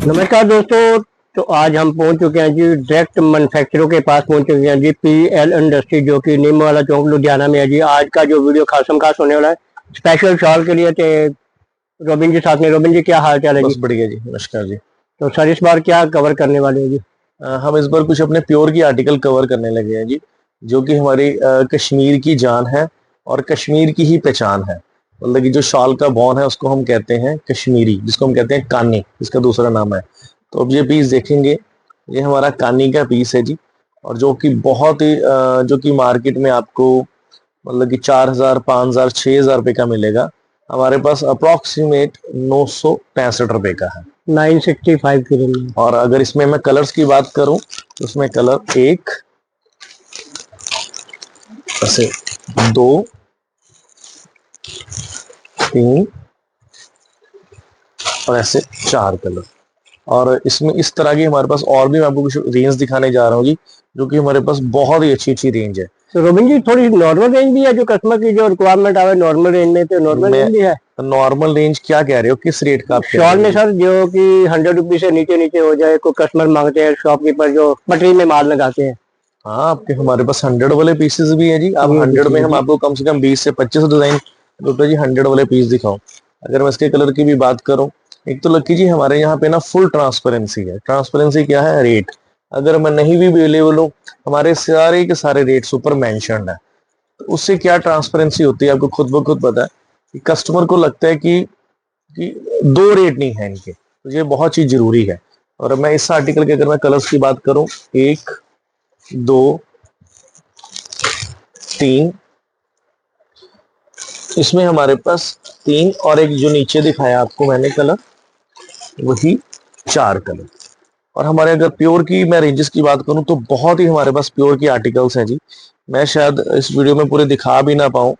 नमस्कार दोस्तों, तो आज हम पहुंच चुके हैं जी डायरेक्ट मैन्युफैक्चरर के पास पहुंच चुके हैं जी, PL इंडस्ट्री जो कि नीम वाला चौक लुधियाना में है जी। आज का जो वीडियो खासम खास होने वाला है स्पेशल शॉल के लिए। तो रोबिन जी साथ में। रोबिन जी, क्या हाल चाल है? बस बढ़िया जी, नमस्कार जी। तो सर इस बार क्या कवर करने वाले हैं जी? हम इस बार कुछ अपने प्योर की आर्टिकल कवर करने लगे हैं जी, जो कि हमारी कश्मीर की जान है और कश्मीर की ही पहचान है। मतलब कि जो शॉल का बॉन है उसको हम कहते हैं कश्मीरी, जिसको हम कहते हैं कानी, इसका दूसरा नाम है। तो अब ये पीस देखेंगे, ये हमारा कानी का पीस है जी, और जो कि बहुत ही जो कि मार्केट में आपको मतलब कि 4,000, 5,000, 6,000 रुपए का मिलेगा। हमारे पास अप्रोक्सीमेट 965 रुपए का है, 965 की रेंज। और अगर इसमें मैं कलर्स की बात करूं तो इसमें कलर 1, ऐसे 2, 3 और ऐसे 4 कलर। और इसमें इस तरह की हमारे पास और भी मैं आपको कुछ रेंज दिखाने जा रहा हूँ जी, जो कि हमारे पास बहुत ही अच्छी अच्छी रेंज है। तो रोबिन जी थोड़ी नॉर्मल रेंज भी है, जो कस्टमर की जो रिक्वायरमेंट आवे नॉर्मल रेंज में, तो नॉर्मल रेंज भी है। नॉर्मल रेंज क्या कह रहे हो, किस रेट का आप शॉल में सर जो कि 100 रुपीज से नीचे नीचे हो जाए, कोई कस्टमर मांगते हैं, शॉपकीपर जो पटरी में माल लगाते हैं। हाँ, आपके हमारे पास 100 वाले पीसेस भी है जी। अब 100 में हम आपको कम से कम 20 से 25 डिजाइन रुपए जी 100 वाले पीस दिखाओ। अगर मैं इसके कलर की भी बात करूं, एक तो लकी जी हमारे यहाँ पे ना फुल ट्रांसपेरेंसी है। ट्रांसपेरेंसी क्या है? रेट। अगर मैं नहीं भी अवेलेबल हूँ, हमारे सारे के सारे रेट्स ऊपर मेंशन्ड है। तो उससे क्या ट्रांसपेरेंसी होती है, आपको खुद ब खुद पता है कि कस्टमर को लगता है कि दो रेट नहीं है इनके, तो ये बहुत चीज जरूरी है। और मैं इस आर्टिकल के अगर मैं कलर्स की बात करूं, 1, 2, 3, इसमें हमारे पास 3 और एक जो नीचे दिखाया आपको मैंने कलर, वही 4 कलर। और हमारे अगर प्योर की मैं रेंजेस की बात करूं तो बहुत ही हमारे पास प्योर की आर्टिकल्स हैं जी। मैं शायद इस वीडियो में पूरे दिखा भी ना पाऊं।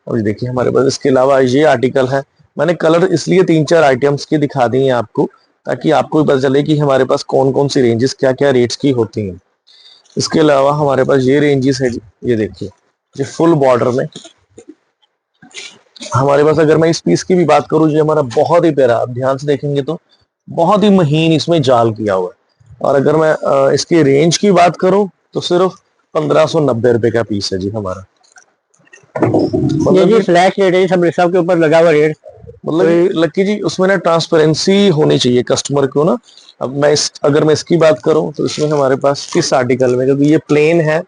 और देखिए हमारे पास इसके अलावा ये आर्टिकल है। मैंने कलर इसलिए 3-4 आइटम्स की दिखा दी है आपको, ताकि आपको भी पता चले कि हमारे पास कौन कौन सी रेंजेस क्या क्या रेट्स की होती हैं। इसके अलावा हमारे पास ये रेंजेस है जी, ये देखिए, ये फुल बॉर्डर में हमारे पास। अगर मैं इस पीस की भी बात करूं, ये हमारा बहुत ही प्यारा, आप ध्यान से देखेंगे तो बहुत ही महीन इसमें जाल किया हुआ है। और अगर मैं इसकी रेंज की बात करूं तो सिर्फ 1590 रुपए का पीस है जी हमारा। ये जी फ्लैश रेट है, सब सब के ऊपर लगा हुआ रेट। मतलब लकी जी उसमें ना ट्रांसपेरेंसी होनी चाहिए कस्टमर को ना। अब मैं अगर मैं इसकी बात करूं तो इसमें हमारे पास किस आर्टिकल में, क्योंकि ये प्लेन है,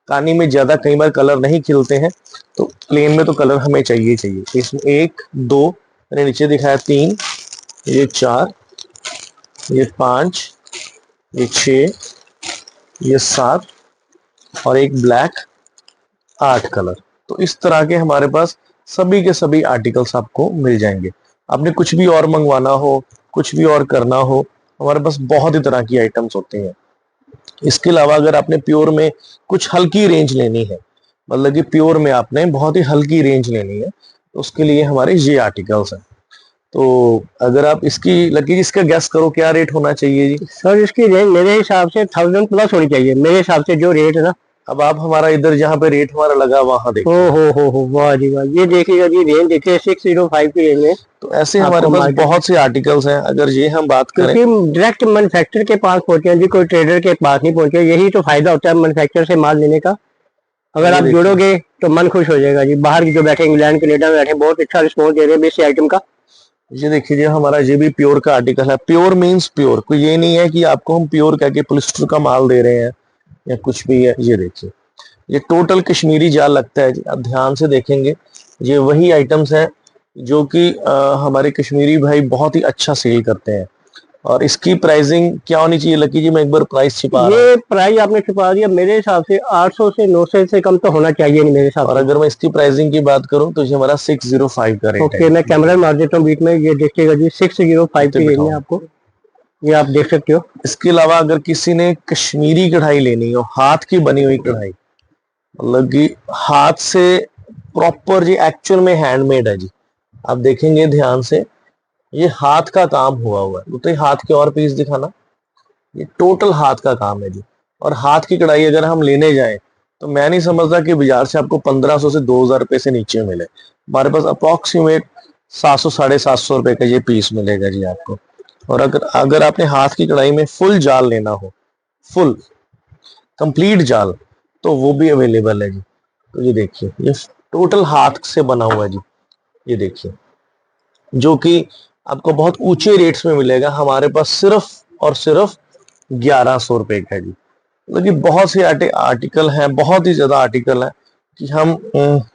कानी में ज्यादा कई बार कलर नहीं खिलते हैं, तो प्लेन में तो कलर हमें चाहिए चाहिए। इसमें 1, 2, मैंने नीचे दिखाया 3, ये 4, ये 5, ये 6, ये 7 और एक ब्लैक, 8 कलर। तो इस तरह के हमारे पास सभी के सभी आर्टिकल्स आपको मिल जाएंगे। आपने कुछ भी और मंगवाना हो, कुछ भी और करना हो, हमारे पास बहुत ही तरह की आइटम्स होती हैं। इसके अलावा अगर आपने प्योर में कुछ हल्की रेंज लेनी है, मतलब कि प्योर में आपने बहुत ही हल्की रेंज लेनी है, तो उसके लिए हमारे ये आर्टिकल्स हैं। तो अगर आप इसकी लकी इसका गैस करो क्या रेट होना चाहिए जी? सर इसकी रेंज मेरे हिसाब से 1000 प्लस होनी चाहिए, मेरे हिसाब से जो रेट है ना। अब आप हमारा इधर जहाँ पे रेट हमारा लगा वहां देखो। हो वाह जी वाह, ये देखिएगा जी रेंज देखिए 605 की रेंज है। तो ऐसे हमारे पास बहुत से आर्टिकल्स हैं। अगर ये हम बात करें, क्योंकि डायरेक्ट मैन्युफैक्चरर के पास पहुंचे हैं जी, कोई ट्रेडर के पास नहीं पहुंचे। यही तो फायदा होता है मैन्युफैक्चरर से माल लेने का। अगर आप जुड़ोगे तो मन खुश हो जाएगा जी। बाहर की जो बैठे, इंग्लैंड कनाडा में बैठे, बहुत अच्छा रिस्पॉन्स दे रहे हैं इस आइटम का। ये देखिए हमारा ये भी प्योर का आर्टिकल है। प्योर मींस प्योर, कोई ये नहीं है कि आपको हम प्योर कह के पॉलिस्टर का माल दे रहे हैं या कुछ भी है। ये देखिए, ये टोटल कश्मीरी जाल लगता है जी। आप ध्यान से देखेंगे, ये वही आइटम्स हैं जो कि हमारे कश्मीरी भाई बहुत ही अच्छा सेल करते हैं। और इसकी प्राइसिंग क्या होनी चाहिए लकी जी? मैं एक बार प्राइस छिपा रहा हूँ। ये प्राइस आपने छुपा दिया, मेरे हिसाब से 800 से 900 से कम तो होना चाहिए नहीं मेरे हिसाब और से। अगर मैं इसकी प्राइसिंग की बात करूं तो ये हमारा 605 का रेट ओके, है। मैं कैमरा मार देता हूँ बीच में, ये देखिएगा जी 605 की रेंज में आपको, ये आप देख सकते हो। इसके अलावा अगर किसी ने कश्मीरी कढ़ाई लेनी हो, हाथ की बनी हुई कढ़ाई, मतलब कि हाथ से प्रॉपर जी, एक्चुअल में हैंडमेड है जी, आप देखेंगे ध्यान से, ये हाथ का काम हुआ है। तो ये हाथ के और पीस दिखाना, ये टोटल हाथ का काम है जी। और हाथ की कढ़ाई अगर हम लेने जाएं तो मैं नहीं समझता कि बाजार से आपको 1500 से 2000 रुपए से नीचे मिले। हमारे पास अप्रोक्सीमेट 700 750 रुपए का ये पीस मिलेगा जी आपको। और अगर अगर आपने हाथ की कढ़ाई में फुल जाल लेना हो, फुल कंप्लीट जाल, तो वो भी अवेलेबल है जी। तो ये देखिए, ये टोटल हाथ से बना हुआ है जी, ये देखिए, जो कि आपको बहुत ऊंचे रेट्स में मिलेगा। हमारे पास सिर्फ और सिर्फ 1100 रुपए का है जी। मतलब कि बहुत से आर्टिकल हैं, बहुत ही ज्यादा आर्टिकल हैं कि हम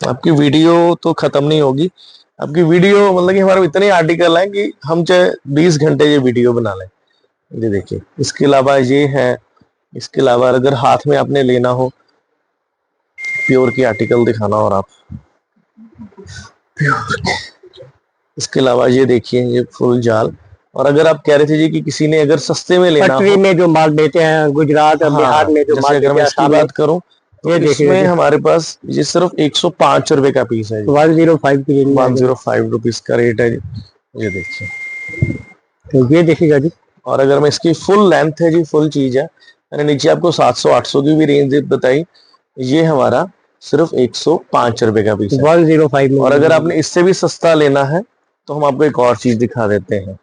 आपकी वीडियो तो खत्म नहीं होगी। आपकी वीडियो मतलब कि हमारे इतने आर्टिकल हैं कि हम चाहे 20 घंटे ये वीडियो बना लें। ये देखिए, इसके अलावा ये है, इसके अलावा अगर हाथ में आपने लेना हो प्योर की आर्टिकल दिखाना, और आप इसके अलावा ये देखिए, ये फुल जाल। और अगर आप कह रहे थे जी कि किसी ने अगर सस्ते में लेना पटरी हो, में जो माल बेचते हैं गुजरात और बिहार हाँ, में जो जैसे माल अगर बेचते मैं हैं इसकी आसाम में, बात करूं तो ये देखिए इसमें हमारे पास ये सिर्फ 105 रुपए का पीस है जी। 105 की रेंज में आ जाएगा। 105 रुपीज का रेट है जी, ये देखिए। तो ये देखिएगा जी, और अगर मैं इसकी फुल लेंथ है जी, फुल चीज है, मैंने नीचे आपको 700 800 की भी रेंज बताई, ये हमारा सिर्फ 105 रुपए का पीस है। 105 में और अगर मिलेगा। आपने इससे भी सस्ता लेना है तो हम आपको एक और चीज दिखा देते हैं,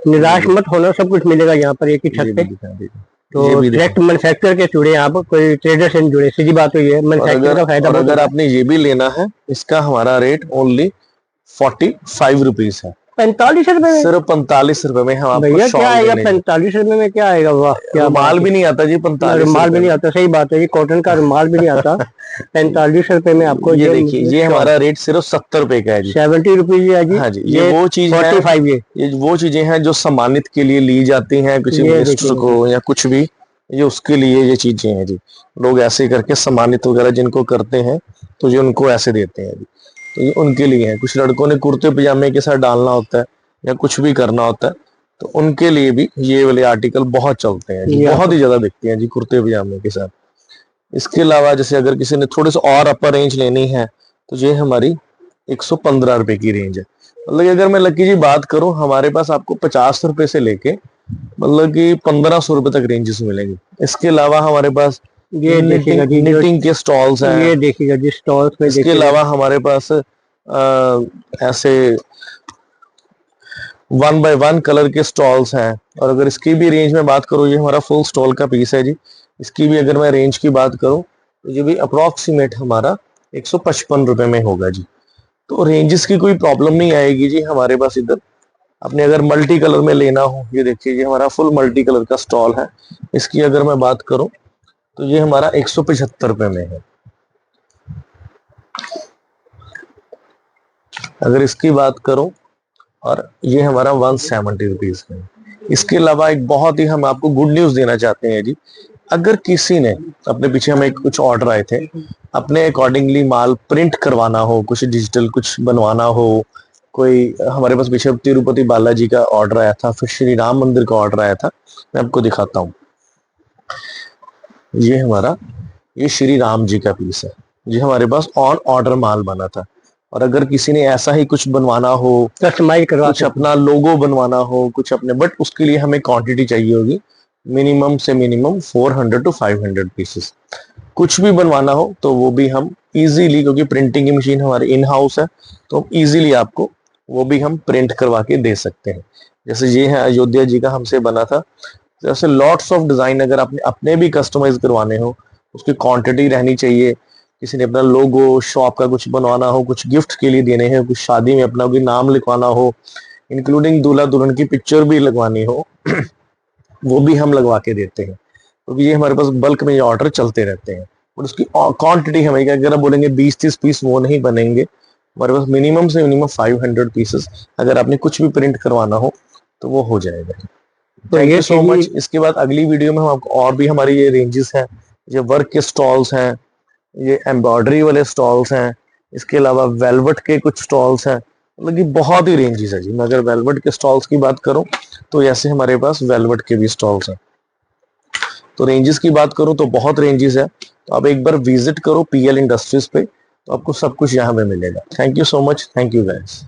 निराश मत होना, सब कुछ मिलेगा यहाँ पर एक ही ये छत भी पे। दिखा दीजिए, ये तो भी डायरेक्ट दिखा। मैन्युफैक्चर के जुड़े आप, कोई ट्रेडर से नहीं जुड़े, सीधी बात तो ये है, मैन्युफैक्चर का फायदा और बहुत अगर होता है। आपने ये भी लेना है, इसका हमारा रेट ओनली 45 रुपीज है। 45 रुपए में? सिर्फ 45 रुपए में हम आपको भैया क्या शॉल आएगा देने जा, 45 रुपए में, क्या आएगा? वाह क्या रुमाल बात भी नहीं आता जी है, 45 रुमाल भी रुपए नहीं में। आता, सही बात है, ये कॉटन का रुमाल भी नहीं आता। 45 रुपए में आपको ये ये देखिए, ये शॉल। हमारा रेट सिर्फ 70 रुपए का है जी। 70 रुपीज है जी। हाँ जी, ये ये वो चीज है, 45 ये वो चीजें हैं जो सम्मानित के लिए ली जाती हैं, किसी ये मिनिस्टर देखिए को या कुछ भी, ये उसके लिए ये चीजें हैं जी। लोग ऐसे करके सम्मानित वगैरह जिनको करते हैं तो ये उनको ऐसे देते हैं जी। तो ये उनके लिए है। कुछ लड़कों ने कुर्ते पजामे के साथ डालना होता है या कुछ भी करना होता है, तो उनके लिए भी ये वाले आर्टिकल बहुत चलते हैं जी, ये बहुत ही ज्यादा बिकते हैं जी कुर्ते पजामे के साथ। इसके अलावा जैसे अगर किसी ने थोड़े से और अपर रेंज लेनी है तो ये हमारी 115 रुपए की रेंज है। मतलब कि अगर मैं लकी जी बात करूं, हमारे पास आपको 50 रुपए से लेके मतलब कि 1500 रुपए तक रेंजेस मिलेंगे। इसके अलावा हमारे पास ये देखिएगा जी, निटिंग के स्टॉल्स हैं। ये देखिएगा जी स्टॉल्स में इसके देखिएगा। अलावा हमारे पास ऐसे 1 बाय 1 कलर के स्टॉल्स हैं। और अगर इसकी भी रेंज में बात करूं, ये हमारा फुल स्टॉल का पीस है जी। इसकी भी अगर मैं रेंज की बात करूं तो ये भी अप्रोक्सीमेट हमारा 155 रुपए में होगा जी। तो रेंजेस की कोई प्रॉब्लम नहीं आएगी जी हमारे पास इधर। आपने अगर मल्टी कलर में लेना हो, ये देखिए, ये हमारा फुल मल्टी कलर का स्टॉल है। इसकी अगर मैं बात करूं तो ये हमारा 175 रुपए में है। अगर इसकी बात करूं, और ये हमारा 170 रुपीज है। इसके अलावा एक बहुत ही हम आपको गुड न्यूज देना चाहते हैं जी। अगर किसी ने अपने पीछे हमें कुछ ऑर्डर आए थे, अपने अकॉर्डिंगली माल प्रिंट करवाना हो, कुछ डिजिटल कुछ बनवाना हो, कोई हमारे पास पीछे तिरुपति बालाजी का ऑर्डर आया था, फिर श्री राम मंदिर का ऑर्डर आया था। मैं आपको दिखाता हूँ, ये हमारा, ये श्री राम जी का पीस है। ये हमारे पास ऑन ऑर्डर माल बना था। और अगर किसी ने ऐसा ही कुछ बनवाना हो, कस्टमाइज करवा कुछ अपना लोगो बनवाना हो, कुछ अपने, बट उसके लिए हमें क्वांटिटी चाहिए होगी मिनिमम से मिनिमम 400 to 500 पीसेस। कुछ भी बनवाना हो तो वो भी हम इजीली, क्योंकि प्रिंटिंग की मशीन हमारे इन हाउस है, तो इजीली आपको वो भी हम प्रिंट करवा के दे सकते हैं। जैसे ये है अयोध्या जी का हमसे बना था। जैसे लॉट्स ऑफ डिजाइन अगर आपने अपने भी कस्टमाइज करवाने हो, उसकी क्वांटिटी रहनी चाहिए। किसी ने अपना लोगो शॉप का कुछ बनवाना हो, कुछ गिफ्ट के लिए देने हैं, कुछ शादी में अपना कोई नाम लिखवाना हो, इंक्लूडिंग दूल्हा दुल्हन की पिक्चर भी लगवानी हो, वो भी हम लगवा के देते हैं। क्योंकि ये हमारे पास बल्क में ये ऑर्डर चलते रहते हैं। और उसकी क्वांटिटी हमें क्या, अगर आप बोलेंगे 20-30 पीस, वो नहीं बनेंगे। हमारे पास मिनिमम से मिनिमम 500 पीसेस अगर आपने कुछ भी प्रिंट करवाना हो तो वो हो जाएगा। तो थैंक ये यू सो थी मच। इसके बाद अगली वीडियो में हम आपको और भी हमारी ये रेंजेस हैं, ये वर्क के स्टॉल्स हैं, ये एम्ब्रॉयडरी वाले स्टॉल्स हैं, इसके अलावा वेलवेट के कुछ स्टॉल्स हैं, मतलब कि बहुत ही रेंजेस है जी। मैं अगर वेलवेट के स्टॉल्स की बात करूं तो ऐसे हमारे पास वेलवेट के भी स्टॉल्स हैं। तो रेंजेस की बात करूं तो बहुत रेंजेस है, तो आप एक बार विजिट करो पीएल इंडस्ट्रीज पे, तो आपको सब कुछ यहाँ पे मिलेगा। Thank you so much, thank you guys.